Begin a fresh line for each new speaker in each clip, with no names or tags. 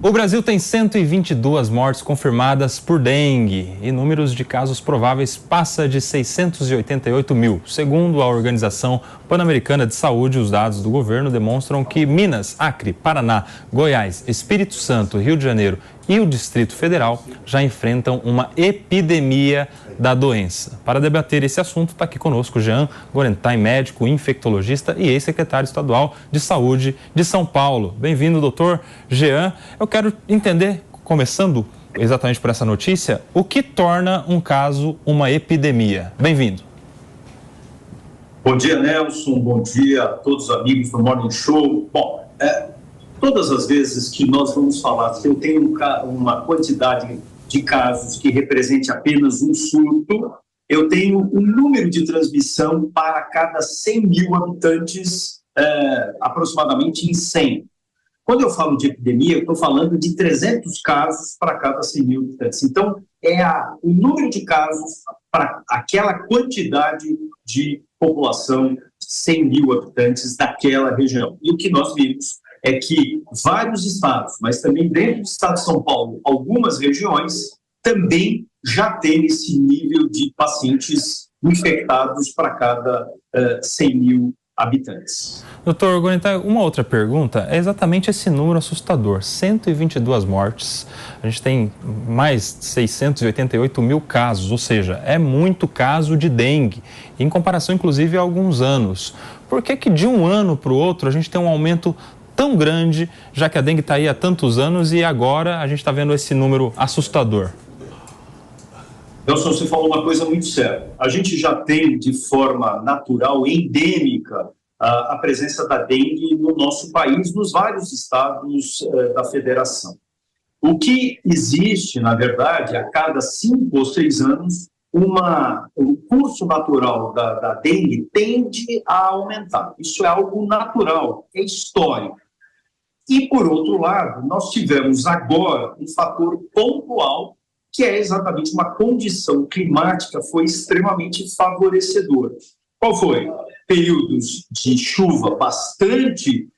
O Brasil tem 122 mortes confirmadas por dengue e números de casos prováveis passa de 688 mil. Segundo a Organização Pan-Americana de Saúde, os dados do governo demonstram que Minas, Acre, Paraná, Goiás, Espírito Santo, Rio de Janeiro e o Distrito Federal já enfrentam uma epidemia da doença. Para debater esse assunto, está aqui conosco Jean Gorenstein, médico, infectologista e ex-secretário estadual de Saúde de São Paulo. Bem-vindo, doutor Jean. Eu quero entender, começando exatamente por essa notícia, o que torna um caso uma epidemia. Bem-vindo.
Bom dia, Nelson. Bom dia a todos os amigos do Morning Show. Bom, todas as vezes que nós vamos falar, se eu tenho uma quantidade de casos que represente apenas um surto, eu tenho um número de transmissão para cada 100 mil habitantes, aproximadamente em 100. Quando eu falo de epidemia, eu estou falando de 300 casos para cada 100 mil habitantes. Então, o número de casos para aquela quantidade de população, 100 mil habitantes daquela região. E o que nós vimos é que vários estados, mas também dentro do estado de São Paulo, algumas regiões também já têm esse nível de pacientes infectados para cada 100 mil habitantes.
Doutor Gorenstein, uma outra pergunta é exatamente esse número assustador, 122 mortes, a gente tem mais de 688 mil casos, ou seja, é muito caso de dengue, em comparação inclusive a alguns anos. Por que de um ano para o outro a gente tem um aumento tão grande, já que a dengue está aí há tantos anos e agora a gente está vendo esse número assustador?
Nelson, você falou uma coisa muito séria. A gente já tem de forma natural, endêmica, a presença da dengue no nosso país, nos vários estados da federação. O que existe, na verdade, a cada 5 ou 6 anos, o curso natural da dengue tende a aumentar. Isso é algo natural, é histórico. E, por outro lado, nós tivemos agora um fator pontual, que é exatamente uma condição climática, foi extremamente favorecedora. Qual foi? Períodos de chuva bastante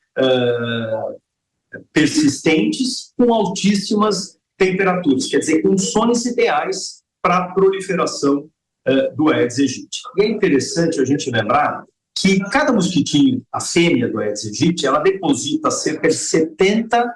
persistentes, com altíssimas temperaturas, quer dizer, condições ideais para a proliferação do Aedes aegypti. E é interessante a gente lembrar que cada mosquitinho, a fêmea do Aedes aegypti, ela deposita cerca de 70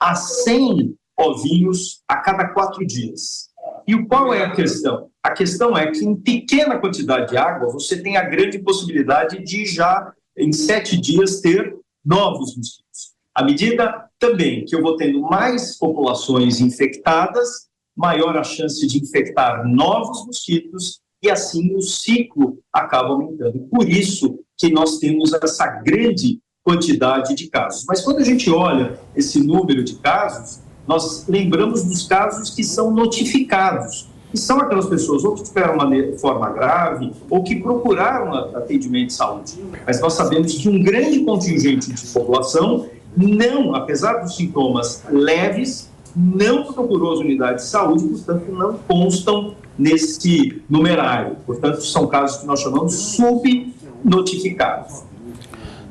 a 100 ovinhos a cada 4 dias. E qual é a questão? A questão é que em pequena quantidade de água você tem a grande possibilidade de já em 7 dias ter novos mosquitos. À medida também que eu vou tendo mais populações infectadas, maior a chance de infectar novos mosquitos e assim o ciclo acaba aumentando. Por isso que nós temos essa grande quantidade de casos. Mas quando a gente olha esse número de casos, nós lembramos dos casos que são notificados, que são aquelas pessoas ou que tiveram uma forma grave ou que procuraram atendimento de saúde. Mas nós sabemos que um grande contingente de população não, apesar dos sintomas leves, não procurou as unidades de saúde, portanto não constam nesse numerário. Portanto, são casos que nós chamamos subnotificados.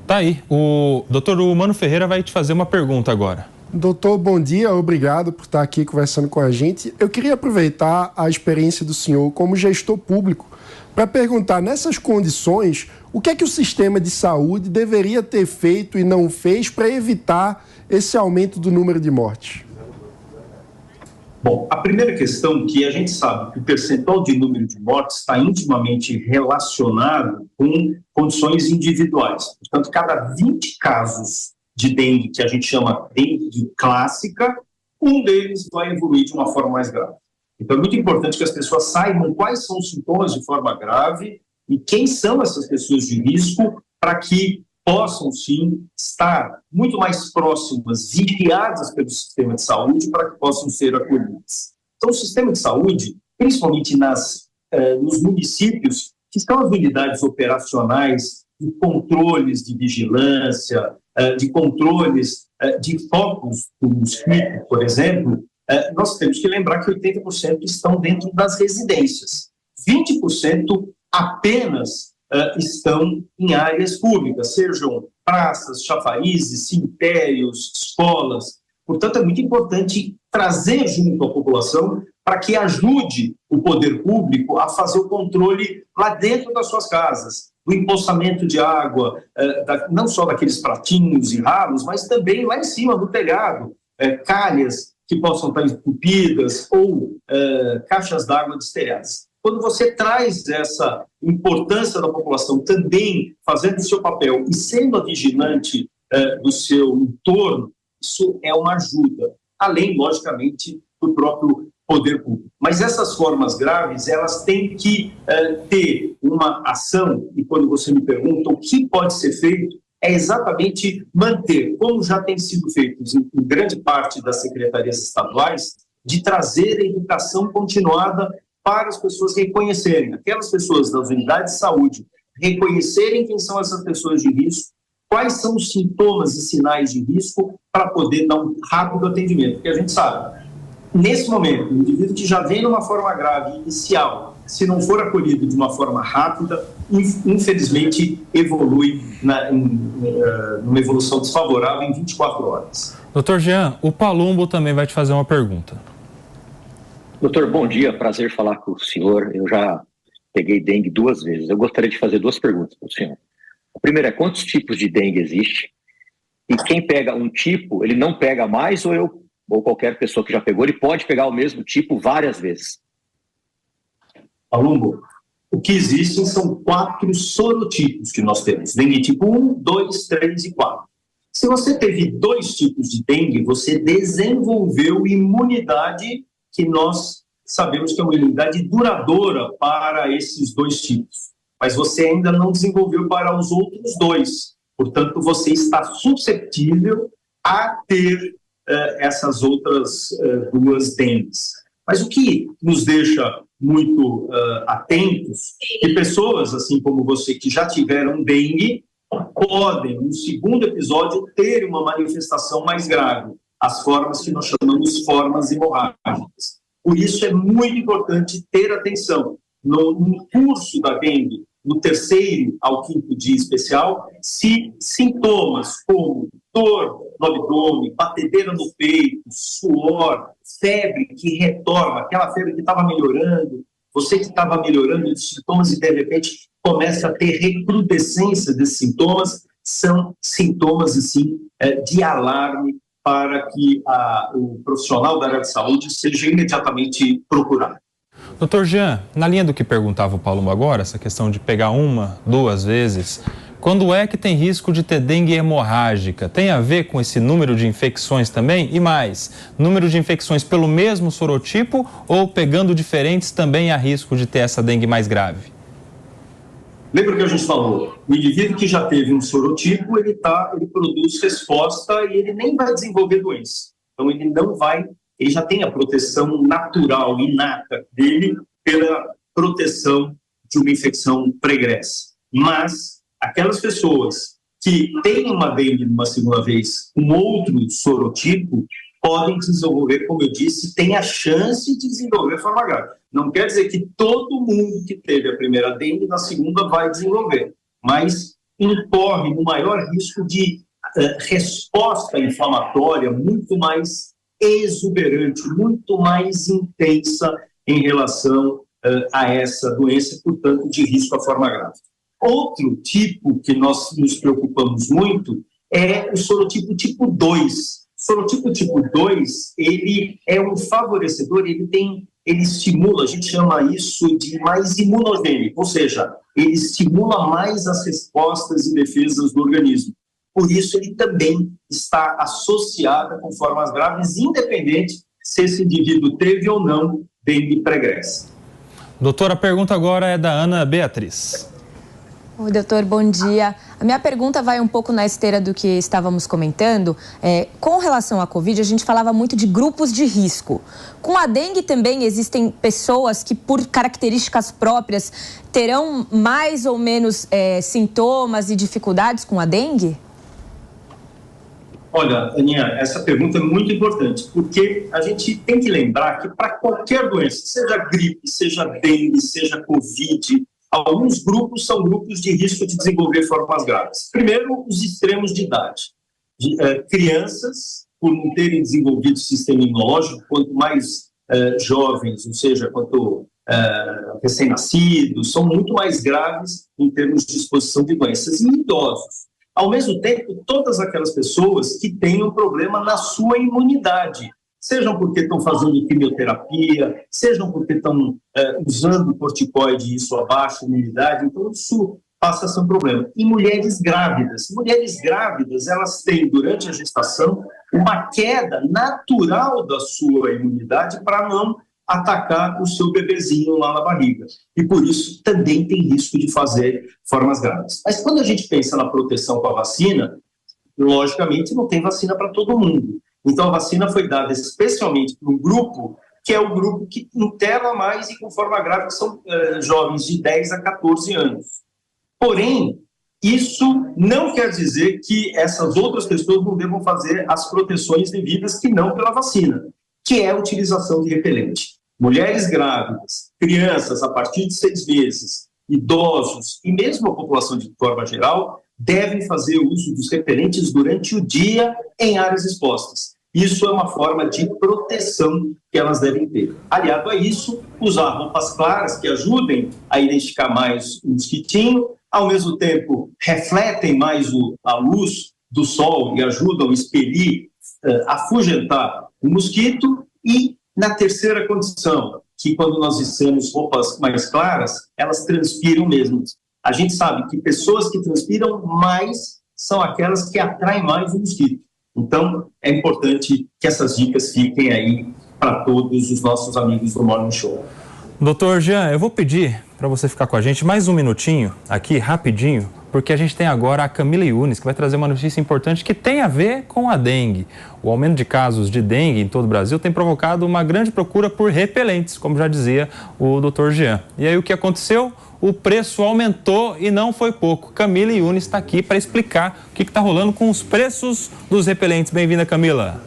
Tá aí, o doutor Mano Ferreira vai te fazer uma pergunta agora.
Doutor, bom dia, obrigado por estar aqui conversando com a gente. Eu queria aproveitar a experiência do senhor como gestor público para perguntar, nessas condições, o que é que o sistema de saúde deveria ter feito e não fez para evitar esse aumento do número de mortes?
Bom, a primeira questão que a gente sabe que o percentual de número de mortes está intimamente relacionado com condições individuais. Portanto, cada 20 casos de dengue, que a gente chama dengue clássica, um deles vai evoluir de uma forma mais grave. Então, é muito importante que as pessoas saibam quais são os sintomas de forma grave e quem são essas pessoas de risco para que possam, sim, estar muito mais próximas, vigiadas pelo sistema de saúde para que possam ser acolhidas. Então, o sistema de saúde, principalmente nos municípios, que estão as unidades operacionais de controles de vigilância, de controles de focos do mosquito, por exemplo, nós temos que lembrar que 80% estão dentro das residências. 20% apenas estão em áreas públicas, sejam praças, chafarizes, cemitérios, escolas. Portanto, é muito importante trazer junto à população para que ajude o poder público a fazer o controle lá dentro das suas casas, do empoçamento de água, não só daqueles pratinhos e ralos, mas também lá em cima do telhado, calhas que possam estar entupidas ou caixas d'água destelhadas. Quando você traz essa importância da população também fazendo o seu papel e sendo a vigilante do seu entorno, isso é uma ajuda, além, logicamente, do próprio poder público. Mas essas formas graves, elas têm que ter uma ação, e quando você me pergunta o que pode ser feito, é exatamente manter, como já tem sido feito em grande parte das secretarias estaduais, de trazer a educação continuada para as pessoas reconhecerem, aquelas pessoas das unidades de saúde, reconhecerem quem são essas pessoas de risco, quais são os sintomas e sinais de risco para poder dar um rápido atendimento. Porque a gente sabe, nesse momento, o indivíduo que já vem numa forma grave inicial, se não for acolhido de uma forma rápida, infelizmente evolui numa evolução desfavorável em 24 horas.
Doutor Jean, o Palumbo também vai te fazer uma pergunta.
Doutor, bom dia, prazer falar com o senhor. Eu já peguei dengue 2 vezes. Eu gostaria de fazer 2 perguntas para o senhor. A primeira é, quantos tipos de dengue existe? E quem pega um tipo, ele não pega mais ou qualquer pessoa que já pegou, ele pode pegar o mesmo tipo várias vezes?
Palumbo, o que existem são 4 sorotipos que nós temos. Dengue tipo 1, 2, 3 e 4. Se você teve 2 tipos de dengue, você desenvolveu imunidade que nós sabemos que é uma imunidade duradoura para esses 2 tipos. Mas você ainda não desenvolveu para os outros 2. Portanto, você está suscetível a ter essas outras 2 dengues. Mas o que nos deixa muito atentos, que pessoas, assim como você, que já tiveram dengue, podem, no segundo episódio, ter uma manifestação mais grave, as formas que nós chamamos formas hemorrágicas. Por isso é muito importante ter atenção. No curso da dengue, no 3º ao 5º dia especial, se sintomas como dor no abdômen, batedeira no peito, suor, febre que retorna, aquela febre que estava melhorando, você que estava melhorando os sintomas e de repente começa a ter recrudescência desses sintomas, são sintomas assim, de alarme para que o profissional da área de saúde seja imediatamente procurado.
Doutor Jean, na linha do que perguntava o Palumbo agora, essa questão de pegar 1, 2 vezes, quando é que tem risco de ter dengue hemorrágica? Tem a ver com esse número de infecções também? E mais, número de infecções pelo mesmo sorotipo ou pegando diferentes também há risco de ter essa dengue mais grave?
Lembra que a gente falou? O indivíduo que já teve um sorotipo, ele produz resposta e ele nem vai desenvolver doença. Então, ele já tem a proteção natural, inata dele, pela proteção de uma infecção pregressa. Mas aquelas pessoas que têm uma dengue uma segunda vez com outro sorotipo, podem desenvolver, como eu disse, tem a chance de desenvolver forma grave. Não quer dizer que todo mundo que teve a primeira dengue, na segunda vai desenvolver, mas incorre no maior risco de resposta inflamatória muito mais exuberante, muito mais intensa em relação a essa doença, portanto, de risco à forma grave. Outro tipo que nós nos preocupamos muito é o sorotipo tipo 2. O sorotipo tipo 2, ele é um favorecedor, ele estimula, a gente chama isso de mais imunogênico, ou seja, ele estimula mais as respostas e defesas do organismo. Por isso, ele também está associado com formas graves, independente se esse indivíduo teve ou não dengue pregressa.
Doutora, a pergunta agora é da Ana Beatriz.
Oi, doutor, bom dia. A minha pergunta vai um pouco na esteira do que estávamos comentando. Com relação à Covid, a gente falava muito de grupos de risco. Com a dengue também existem pessoas que, por características próprias, terão mais ou menos sintomas e dificuldades com a dengue?
Olha, Aninha, essa pergunta é muito importante, porque a gente tem que lembrar que para qualquer doença, seja gripe, seja dengue, seja Covid, alguns grupos são grupos de risco de desenvolver formas graves. Primeiro, os extremos de idade. Crianças por não terem desenvolvido sistema imunológico, quanto mais jovens, ou seja, quanto recém-nascidos, são muito mais graves em termos de exposição de doenças, e idosos. Ao mesmo tempo, todas aquelas pessoas que têm um problema na sua imunidade, sejam porque estão fazendo quimioterapia, sejam porque estão usando corticoide e isso abaixa a imunidade, então isso passa a ser um problema. E mulheres grávidas. Mulheres grávidas, elas têm, durante a gestação, uma queda natural da sua imunidade para não atacar o seu bebezinho lá na barriga. E por isso também tem risco de fazer formas graves. Mas quando a gente pensa na proteção com a vacina, logicamente não tem vacina para todo mundo. Então a vacina foi dada especialmente para um grupo que é o grupo que interna mais e com forma grave, que são jovens de 10 a 14 anos. Porém, isso não quer dizer que essas outras pessoas não devam fazer as proteções devidas, que não pela vacina, que é a utilização de repelente. Mulheres grávidas, crianças a partir de 6 meses, idosos e mesmo a população de forma geral devem fazer uso dos repelentes durante o dia em áreas expostas. Isso é uma forma de proteção que elas devem ter. Aliado a isso, usar roupas claras que ajudem a identificar mais o mosquitinho, ao mesmo tempo refletem mais a luz do sol e ajudam a expelir, afugentar o mosquito. E na terceira condição, que quando nós usamos roupas mais claras, elas transpiram mesmo. A gente sabe que pessoas que transpiram mais são aquelas que atraem mais o mosquito. Então, é importante que essas dicas fiquem aí para todos os nossos amigos do Morning Show.
Doutor Jean, eu vou pedir para você ficar com a gente mais um minutinho aqui, rapidinho, porque a gente tem agora a Camila Yunes, que vai trazer uma notícia importante que tem a ver com a dengue. O aumento de casos de dengue em todo o Brasil tem provocado uma grande procura por repelentes, como já dizia o doutor Jean. E aí o que aconteceu? O preço aumentou e não foi pouco. Camila Yunes está aqui para explicar o que está rolando com os preços dos repelentes. Bem-vinda, Camila.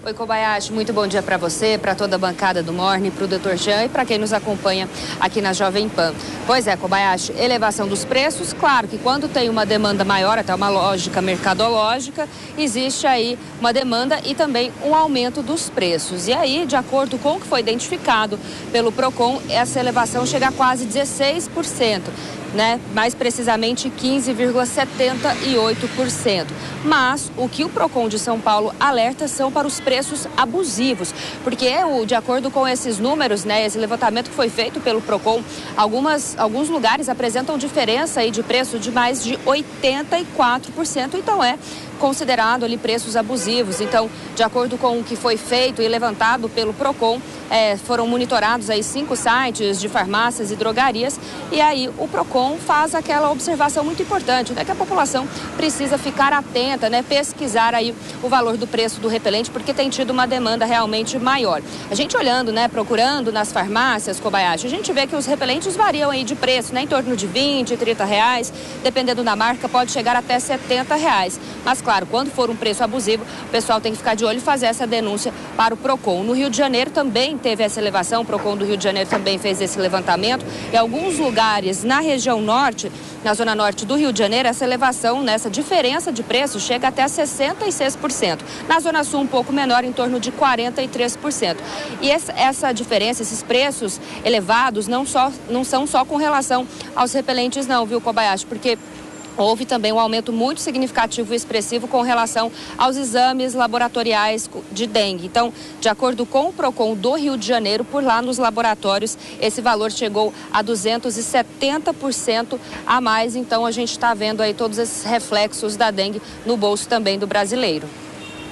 Oi, Kobayashi, muito bom dia para você, para toda a bancada do Morning, para o Dr. Jean e para quem nos acompanha aqui na Jovem Pan. Pois é, Kobayashi, elevação dos preços, claro que quando tem uma demanda maior, até uma lógica mercadológica, existe aí uma demanda e também um aumento dos preços. E aí, de acordo com o que foi identificado pelo PROCON, essa elevação chega a quase 16%. Mais precisamente 15,78%. Mas o que o PROCON de São Paulo alerta são para os preços abusivos, porque de acordo com esses números, esse levantamento que foi feito pelo PROCON, alguns lugares apresentam diferença aí de preço de mais de 84%, então é considerado ali preços abusivos. Então, de acordo com o que foi feito e levantado pelo PROCON, foram monitorados aí 5 sites de farmácias e drogarias, e aí o PROCON faz aquela observação muito importante, que a população precisa ficar atenta, pesquisar aí o valor do preço do repelente, porque tem tido uma demanda realmente maior. A gente olhando, procurando nas farmácias, Kobayashi, a gente vê que os repelentes variam aí de preço, em torno de R$20, R$30, dependendo da marca, pode chegar até R$70. Mas, claro, quando for um preço abusivo, o pessoal tem que ficar de olho e fazer essa denúncia para o PROCON. No Rio de Janeiro também teve essa elevação, o PROCON do Rio de Janeiro também fez esse levantamento. Em alguns lugares na região norte, na zona norte do Rio de Janeiro, essa elevação, essa diferença de preço chega até 66%. Na zona sul, um pouco menor, em torno de 43%. E essa diferença, esses preços elevados, não são só com relação aos repelentes não, viu, Kobayashi? Porque houve também um aumento muito significativo e expressivo com relação aos exames laboratoriais de dengue. Então, de acordo com o PROCON do Rio de Janeiro, por lá nos laboratórios, esse valor chegou a 270% a mais. Então, a gente está vendo aí todos esses reflexos da dengue no bolso também do brasileiro.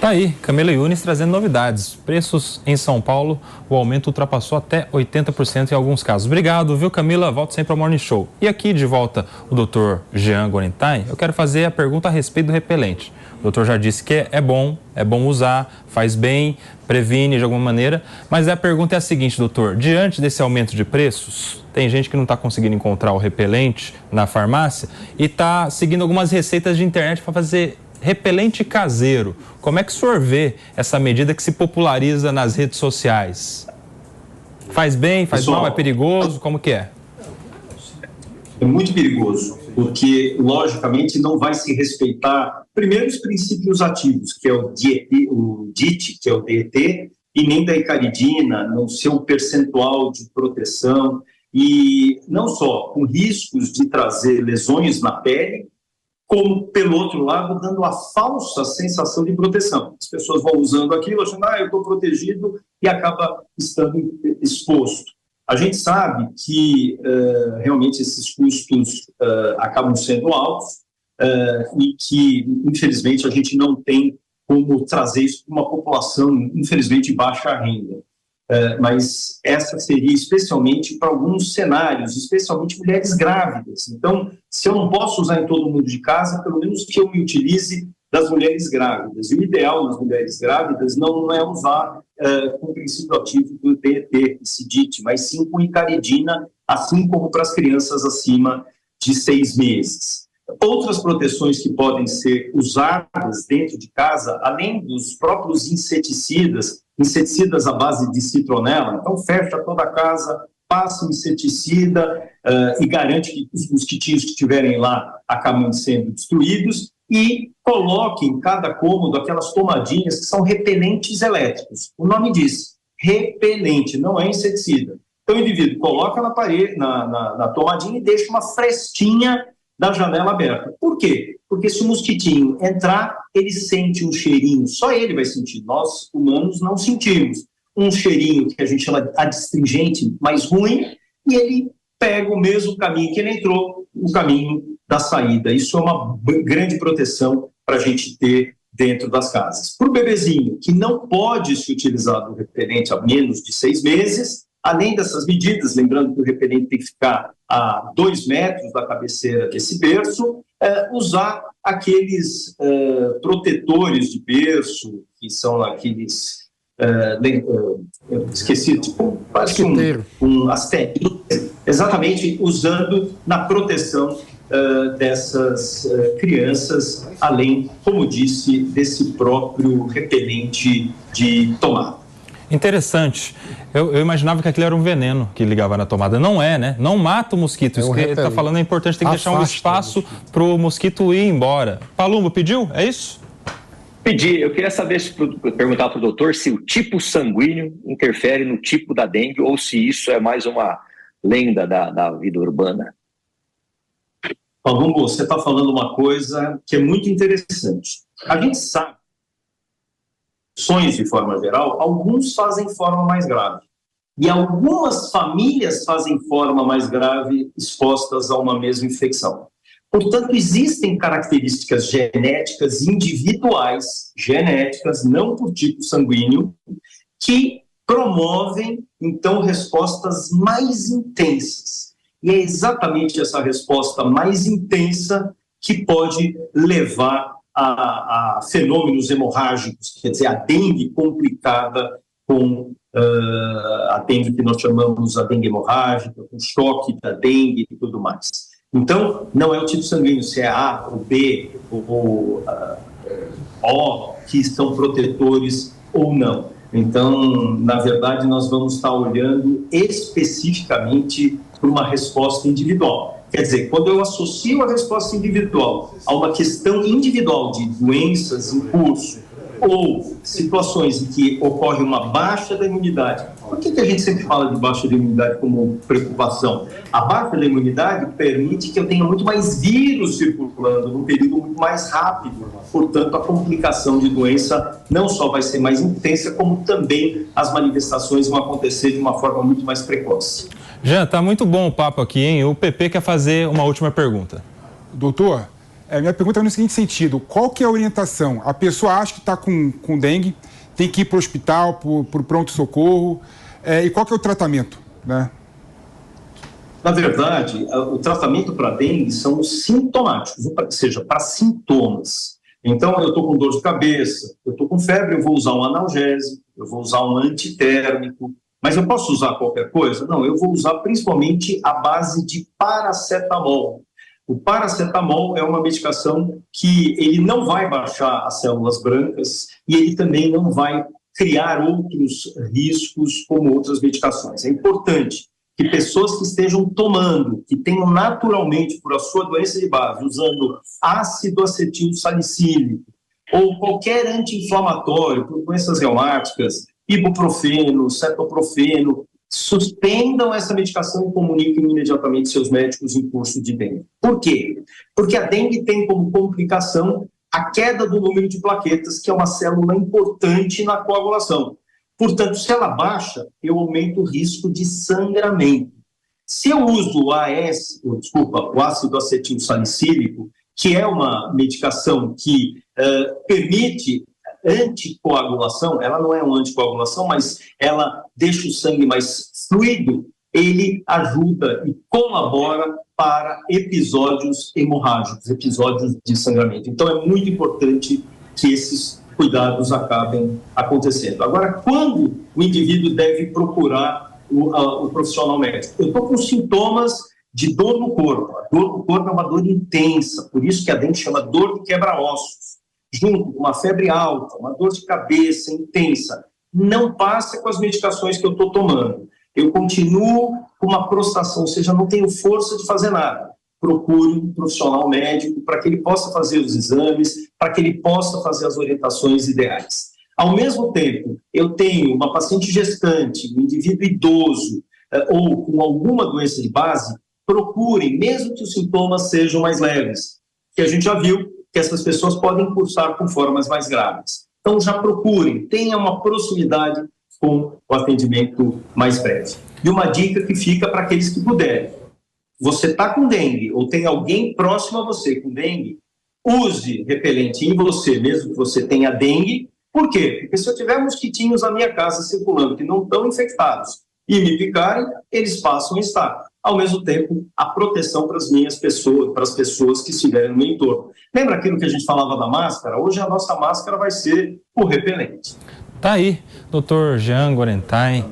Tá aí, Camila Yunes trazendo novidades. Preços em São Paulo, o aumento ultrapassou até 80% em alguns casos. Obrigado, viu, Camila? Volto sempre ao Morning Show. E aqui de volta o Dr. Jean Gorenstein, eu quero fazer a pergunta a respeito do repelente. O doutor já disse que é bom usar, faz bem, previne de alguma maneira, mas a pergunta é a seguinte, doutor, diante desse aumento de preços, tem gente que não está conseguindo encontrar o repelente na farmácia e está seguindo algumas receitas de internet para fazer repelente caseiro. Como é que o senhor vê essa medida que se populariza nas redes sociais? Faz bem, faz mal, é perigoso? Como que é?
É muito perigoso, porque, logicamente, não vai se respeitar, primeiro, os princípios ativos, que é o DIT, que é o DET, e nem da icaridina, no seu percentual de proteção, e não só com riscos de trazer lesões na pele, como, pelo outro lado, dando a falsa sensação de proteção. As pessoas vão usando aquilo, achando, eu estou protegido, e acaba estando exposto. A gente sabe que realmente esses custos acabam sendo altos e que, infelizmente, a gente não tem como trazer isso para uma população, infelizmente, de baixa renda. Mas essa seria especialmente para alguns cenários, especialmente mulheres grávidas. Então, se eu não posso usar em todo mundo de casa, pelo menos que eu me utilize das mulheres grávidas. E o ideal nas mulheres grávidas não é usar com o princípio ativo do DET, esse DIT, mas sim com icaridina, assim como para as crianças acima de 6 meses. Outras proteções que podem ser usadas dentro de casa, além dos próprios inseticidas à base de citronela, então fecha toda a casa, passa o inseticida e garante que os mosquitinhos que estiverem lá acabam sendo destruídos, e coloque em cada cômodo aquelas tomadinhas que são repelentes elétricos. O nome diz, repelente, não é inseticida. Então o indivíduo coloca na parede, na tomadinha e deixa uma frestinha da janela aberta. Por quê? Porque se o mosquitinho entrar, ele sente um cheirinho, só ele vai sentir, nós humanos não sentimos. Um cheirinho que a gente chama de adstringente, mais ruim, e ele pega o mesmo caminho que ele entrou, o caminho da saída. Isso é uma grande proteção para a gente ter dentro das casas. Para o bebezinho, que não pode se utilizar do repelente a menos de 6 meses, além dessas medidas, lembrando que o repelente tem que ficar a 2 metros da cabeceira desse berço, usar aqueles protetores de berço, que são aqueles, esqueci, tipo, parece um asterisco, exatamente, usando na proteção dessas crianças, além, como disse, desse próprio repelente de tomada.
Interessante. Eu imaginava que aquilo era um veneno que ligava na tomada. Não é, né? Não mata o mosquito. Isso que ele está falando é importante. Tem que deixar um espaço para o mosquito ir embora. Palumbo, pediu? É isso?
Pedi. Eu queria saber, perguntar para o doutor se o tipo sanguíneo interfere no tipo da dengue ou se isso é mais uma lenda da vida urbana.
Palumbo, você está falando uma coisa que é muito interessante. A gente sabe, de forma geral, alguns fazem forma mais grave. E algumas famílias fazem forma mais grave expostas a uma mesma infecção. Portanto, existem características genéticas individuais, genéticas, não por tipo sanguíneo, que promovem, então, respostas mais intensas. E é exatamente essa resposta mais intensa que pode levar a fenômenos hemorrágicos, quer dizer, a dengue complicada com a dengue que nós chamamos a dengue hemorrágica, com choque da dengue e tudo mais. Então, não é o tipo sanguíneo, se é A ou B ou O que são protetores ou não. Então, na verdade, nós vamos estar olhando especificamente para uma resposta individual. Quer dizer, quando eu associo a resposta individual a uma questão individual de doenças em curso ou situações em que ocorre uma baixa da imunidade, por que a gente sempre fala de baixa da imunidade como preocupação? A baixa da imunidade permite que eu tenha muito mais vírus circulando num período muito mais rápido. Portanto, a complicação de doença não só vai ser mais intensa, como também as manifestações vão acontecer de uma forma muito mais precoce.
Jean, tá muito bom o papo aqui, hein? O PP quer fazer uma última pergunta.
Doutor, minha pergunta é no seguinte sentido: qual que é a orientação? A pessoa acha que está com dengue, tem que ir para o hospital, para o pronto-socorro, e qual que é o tratamento, né?
Na verdade, o tratamento para dengue são os sintomáticos, ou seja, para sintomas. Então, eu estou com dor de cabeça, eu estou com febre, eu vou usar um analgésico, eu vou usar um antitérmico. Mas eu posso usar qualquer coisa? Não, eu vou usar principalmente a base de paracetamol. O paracetamol é uma medicação que ele não vai baixar as células brancas e ele também não vai criar outros riscos como outras medicações. É importante que pessoas que estejam tomando, que tenham naturalmente, por a sua doença de base, usando ácido acetil salicílico ou qualquer anti-inflamatório por doenças reumáticas, ibuprofeno, cetoprofeno, suspendam essa medicação e comuniquem imediatamente seus médicos em curso de dengue. Por quê? Porque a dengue tem como complicação a queda do número de plaquetas, que é uma célula importante na coagulação. Portanto, se ela baixa, eu aumento o risco de sangramento. Se eu uso o ácido acetil salicílico, que é uma medicação que permite anticoagulação, ela não é uma anticoagulação, mas ela deixa o sangue mais fluido, ele ajuda e colabora para episódios hemorrágicos, episódios de sangramento. Então, é muito importante que esses cuidados acabem acontecendo. Agora, quando o indivíduo deve procurar o profissional médico? Eu estou com sintomas de dor no corpo. A dor no corpo é uma dor intensa, por isso que a dengue chama dor de quebra-ossos. Junto com uma febre alta, uma dor de cabeça intensa. Não passa com as medicações que eu estou tomando. Eu continuo com uma prostração, ou seja, não tenho força de fazer nada. Procure um profissional médico para que ele possa fazer os exames, para que ele possa fazer as orientações ideais. Ao mesmo tempo, eu tenho uma paciente gestante, um indivíduo idoso ou com alguma doença de base, procurem, mesmo que os sintomas sejam mais leves, que a gente já viu que essas pessoas podem cursar com formas mais graves. Então, já procurem, tenha uma proximidade com o atendimento mais breve. E uma dica que fica para aqueles que puderem. Você está com dengue ou tem alguém próximo a você com dengue, use repelente em você, mesmo que você tenha dengue. Por quê? Porque se eu tiver mosquitinhos na minha casa circulando que não estão infectados e me picarem, eles passam a estar. Ao mesmo tempo, a proteção para as minhas pessoas, para as pessoas que estiverem no meu entorno. Lembra aquilo que a gente falava da máscara? Hoje a nossa máscara vai ser o repelente.
Tá aí, Dr. Jean Gorenstein,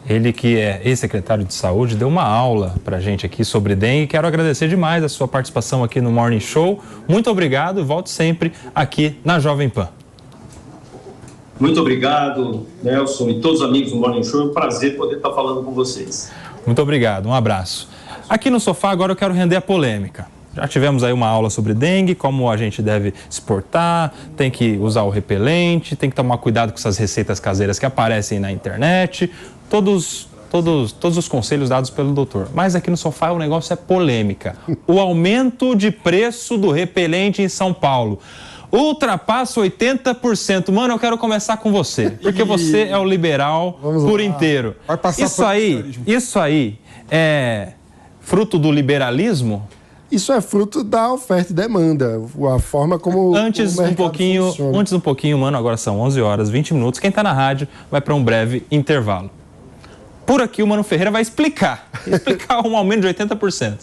ele que é ex-secretário de Saúde, deu uma aula para a gente aqui sobre dengue. Quero agradecer demais a sua participação aqui no Morning Show. Muito obrigado e volte sempre aqui na Jovem Pan.
Muito obrigado, Nelson e todos os amigos do Morning Show. É um prazer poder estar falando com vocês.
Muito obrigado, um abraço. Aqui no sofá agora eu quero render a polêmica. Já tivemos aí uma aula sobre dengue, como a gente deve se portar, tem que usar o repelente, tem que tomar cuidado com essas receitas caseiras que aparecem na internet, todos os conselhos dados pelo doutor. Mas aqui no sofá o negócio é polêmica. O aumento de preço do repelente em São Paulo ultrapassa 80%. Mano, eu quero começar com você, porque você é o liberal por inteiro.
Vai passar
isso aí é fruto do liberalismo?
Isso é fruto da oferta e demanda, a forma como
antes um pouquinho, mano, agora são 11 horas, 20 minutos. Quem está na rádio vai para um breve intervalo. Por aqui o Mano Ferreira vai explicar um aumento de 80%.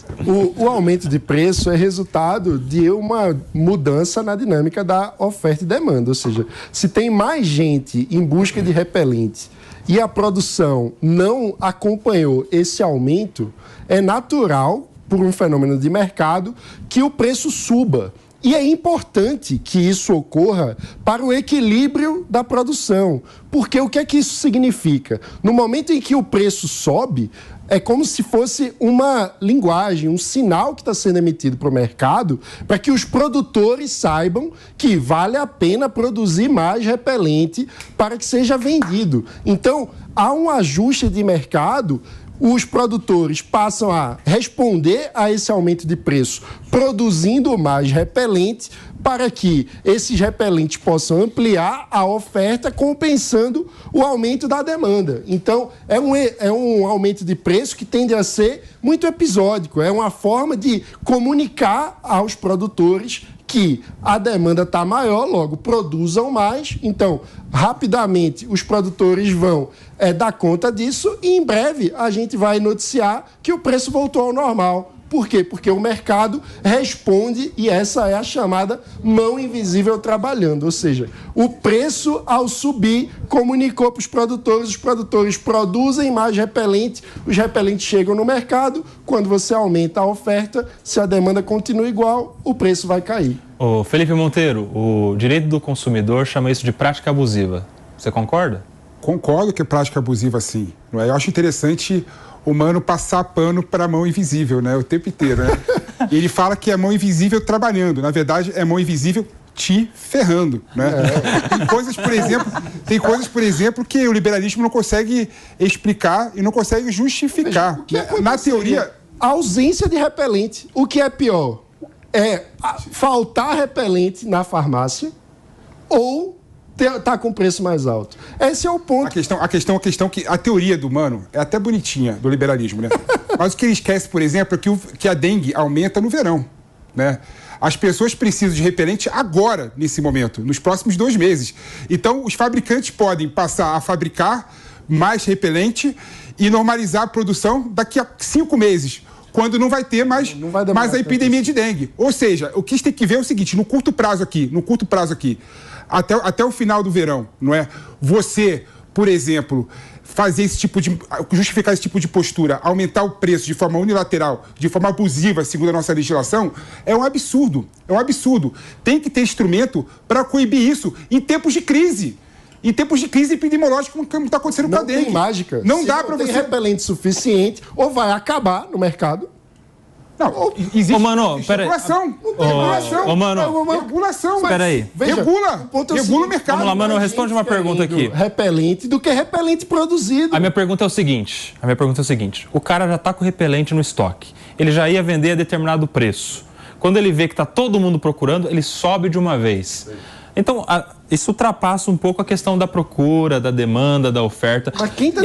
O aumento de preço é resultado de uma mudança na dinâmica da oferta e demanda, ou seja, se tem mais gente em busca de repelente e a produção não acompanhou esse aumento, é natural, por um fenômeno de mercado, que o preço suba. E é importante que isso ocorra para o equilíbrio da produção. Porque o que é que isso significa? No momento em que o preço sobe, é como se fosse uma linguagem, um sinal que está sendo emitido para o mercado para que os produtores saibam que vale a pena produzir mais repelente para que seja vendido. Então, há um ajuste de mercado. Os produtores passam a responder a esse aumento de preço produzindo mais repelente para que esses repelentes possam ampliar a oferta compensando o aumento da demanda. Então, é um aumento de preço que tende a ser muito episódico, é uma forma de comunicar aos produtores que a demanda está maior, logo produzam mais, então rapidamente os produtores vão dar conta disso e em breve a gente vai noticiar que o preço voltou ao normal. Por quê? Porque o mercado responde e essa é a chamada mão invisível trabalhando, ou seja, o preço ao subir comunicou para os produtores produzem mais repelente, os repelentes chegam no mercado, quando você aumenta a oferta, se a demanda continua igual, o preço vai cair.
Ô, Felipe Monteiro, o direito do consumidor chama isso de prática abusiva, você concorda?
Concordo que é prática abusiva, sim. Eu acho interessante o Mano passar pano para a mão invisível, né? O tempo inteiro, né? E ele fala que é a mão invisível trabalhando. Na verdade, é a mão invisível te ferrando, né? Tem coisas, por exemplo, que o liberalismo não consegue explicar e não consegue justificar. Na teoria...
A ausência de repelente. O que é pior? É faltar repelente na farmácia ou tá com preço mais alto. Esse é o ponto.
A questão que a teoria do Mano é até bonitinha, do liberalismo, né? Mas o que ele esquece, por exemplo, é que a dengue aumenta no verão, né? As pessoas precisam de repelente agora, nesse momento, nos próximos 2 meses. Então, os fabricantes podem passar a fabricar mais repelente e normalizar a produção daqui a 5 meses, quando não vai ter mais a epidemia de dengue. Ou seja, o que a gente tem que ver é o seguinte, no curto prazo aqui, até o final do verão, não é? Você, por exemplo, justificar esse tipo de postura, aumentar o preço de forma unilateral, de forma abusiva, segundo a nossa legislação, é um absurdo. Tem que ter instrumento para coibir isso em tempos de crise. Em tempos de crise epidemiológica, como está acontecendo com a dengue.
Não tem mágica.
Não dá para você...
repelente suficiente, ou vai acabar no mercado.
Não, existe
Mano,
regulação. Regulação.
Espera aí.
Regula o mercado.
Vamos lá, Mano, responde uma pergunta aqui.
Repelente do que repelente produzido.
A minha pergunta é o seguinte. O cara já está com repelente no estoque. Ele já ia vender a determinado preço. Quando ele vê que está todo mundo procurando, ele sobe de uma vez. Então, isso ultrapassa um pouco a questão da procura, da demanda, da oferta.
Mas quem tá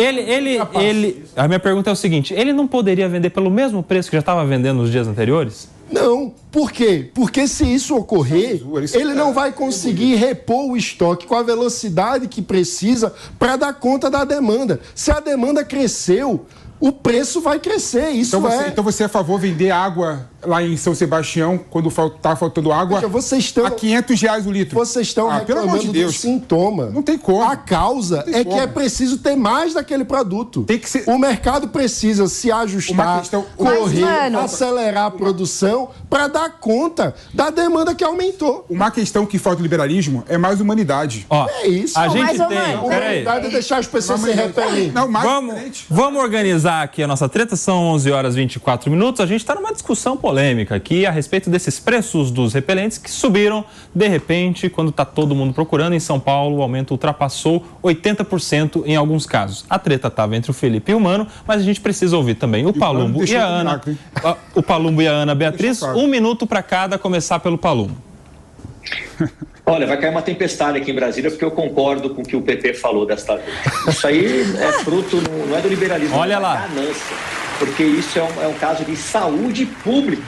a minha pergunta é o seguinte, ele não poderia vender pelo mesmo preço que já estava vendendo nos dias anteriores?
Não. Por quê? Porque se isso ocorrer, ele não vai conseguir repor o estoque com a velocidade que precisa para dar conta da demanda. Se a demanda cresceu, o preço vai crescer.
Então você é a favor de vender água lá em São Sebastião, quando está faltando água, a R$500 o litro?
Vocês estão reclamando do sintoma.
Não tem como.
A causa é que é preciso ter mais daquele produto.
Tem que ser...
O mercado precisa se ajustar, correr, acelerar a produção para dar conta da demanda que aumentou.
Uma questão que falta do liberalismo é mais humanidade.
É isso.
A gente tem...
Humanidade é deixar as pessoas se repelem.
Vamos organizar aqui a nossa treta. São 11h24. A gente está numa discussão polêmica aqui a respeito desses preços dos repelentes que subiram de repente quando está todo mundo procurando. Em São Paulo, o aumento ultrapassou 80% em alguns casos. A treta estava entre o Felipe e o Mano, mas a gente precisa ouvir também o Palumbo e a Ana. O Palumbo e a Ana Beatriz. 1 minuto para cada, começar pelo Palumbo.
Olha, vai cair uma tempestade aqui em Brasília porque eu concordo com o que o PP falou desta vez. Isso aí é fruto, não é do liberalismo,
Olha lá.
É da ganância. Porque isso é um caso de saúde pública.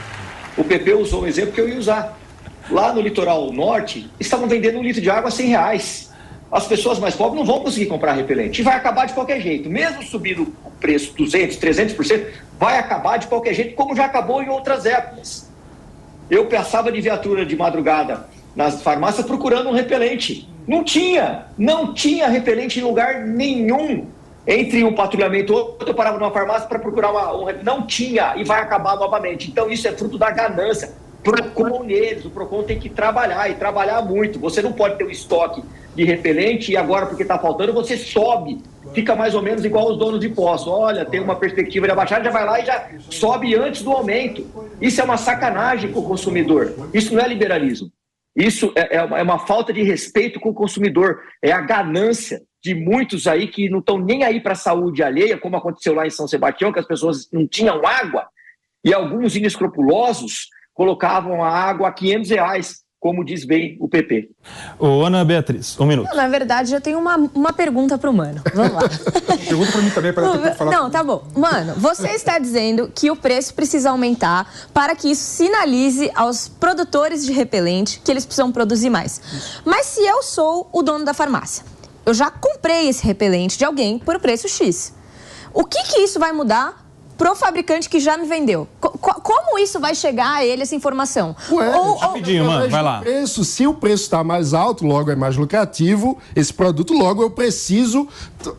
O PP usou um exemplo que eu ia usar. Lá no litoral norte, estavam vendendo 1 litro de água a R$100. As pessoas mais pobres não vão conseguir comprar repelente. E vai acabar de qualquer jeito. Mesmo subindo o preço 200%, 300%, vai acabar de qualquer jeito, como já acabou em outras épocas. Eu passava de viatura de madrugada nas farmácias procurando um repelente. Não tinha repelente em lugar nenhum. Entre um patrulhamento e outro, eu parava numa farmácia para procurar não tinha, e vai acabar novamente. Então isso é fruto da ganância. Procon neles, o Procon tem que trabalhar, e trabalhar muito. Você não pode ter um estoque de repelente e agora, porque está faltando, você sobe. Fica mais ou menos igual os donos de posto. Olha, tem uma perspectiva de abaixar, já vai lá e já sobe antes do aumento. Isso é uma sacanagem com o consumidor. Isso não é liberalismo. Isso é uma falta de respeito com o consumidor. É a ganância de muitos aí que não estão nem aí para a saúde alheia, como aconteceu lá em São Sebastião, que as pessoas não tinham água, e alguns inescrupulosos colocavam a água a R$500, como diz bem o PP.
Ô, Ana Beatriz, 1 minuto.
Na verdade, eu tenho uma pergunta para o Mano. Vamos lá.
Pergunta para mim também, para eu falar.
Não, tá bom. Mano, você está dizendo que o preço precisa aumentar para que isso sinalize aos produtores de repelente que eles precisam produzir mais. Mas se eu sou o dono da farmácia, eu já comprei esse repelente de alguém por preço X. O que isso vai mudar pro fabricante que já me vendeu? Como isso vai chegar a ele, essa informação?
Rapidinho, Mano, vai lá.
Se o preço está mais alto, logo é mais lucrativo esse produto, logo eu preciso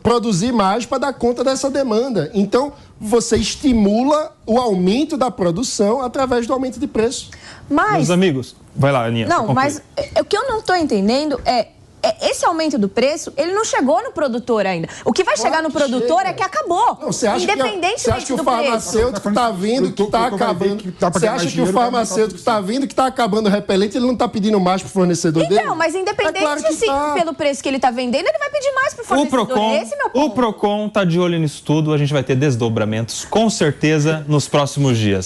produzir mais para dar conta dessa demanda. Então, você estimula o aumento da produção através do aumento de preço.
Mas...
Meus amigos, vai lá, Aninha.
Não, mas o que eu não estou entendendo é esse aumento do preço, ele não chegou no produtor ainda. O que vai chegar no produtor é que acabou.
Não, você acha
independentemente
que o farmacêutico está vendo que está acabando? Você acha que o farmacêutico está vendo que está acabando o repelente, ele não está pedindo mais para o fornecedor dele?
Então, mas independente pelo preço que ele está vendendo, ele vai pedir mais para o fornecedor. Esse é meu ponto.
O Procon está de olho nisso tudo. A gente vai ter desdobramentos, com certeza, nos próximos dias.